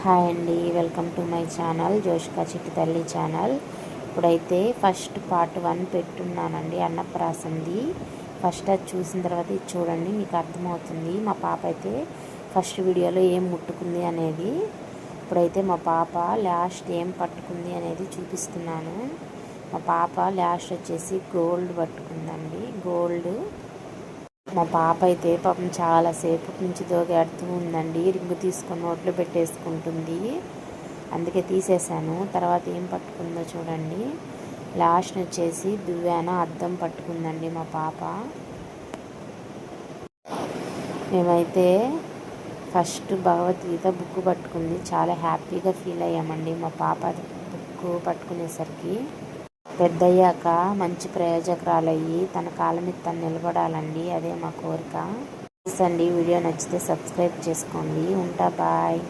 Hi అండి, welcome to my channel జోష్కా చిట్టి తల్లి ఛానల్. ఇప్పుడైతే ఫస్ట్ పార్ట్ 1 పెట్టున్నానండి అన్నప్రాసంది. ఫస్ట్ అది చూసిన తర్వాత ఇది చూడండి, మీకు అర్థమవుతుంది మా పాప అయితే ఫస్ట్ వీడియోలో ఏం ముట్టుకుంది అనేది. ఇప్పుడైతే మా పాప లాస్ట్ ఏం పట్టుకుంది అనేది చూపిస్తున్నాను. మా పాప లాస్ట్ వచ్చేసి గోల్డ్ పట్టుకుందండి. గోల్డ్ మా పాప అయితే పాపం చాలాసేపటి నుంచి దోగాడుతూ ఉందండి. రింగు తీసుకొని నోట్లో పెట్టేసుకుంటుంది. అందుకే తీసేశాను. తర్వాత ఏం పట్టుకుందో చూడండి. లాస్ట్ వచ్చేసి దువ్వాన అద్దం పట్టుకుందండి మా పాప. మేమైతే ఫస్ట్ భగవద్గీత బుక్ పట్టుకుంది. చాలా హ్యాపీగా ఫీల్ అయ్యామండి మా పాప బుక్ పట్టుకునేసరికి. పెద్దయ్యాక మంచి ప్రయోజకురాలయ్యి తన కాళ్ళ మీద తను నిలబడాలండి, అదే మా కోరిక. ప్లీజ్ అండి, వీడియో నచ్చితే సబ్స్క్రైబ్ చేసుకోండి. ఉంటా, బాయ్.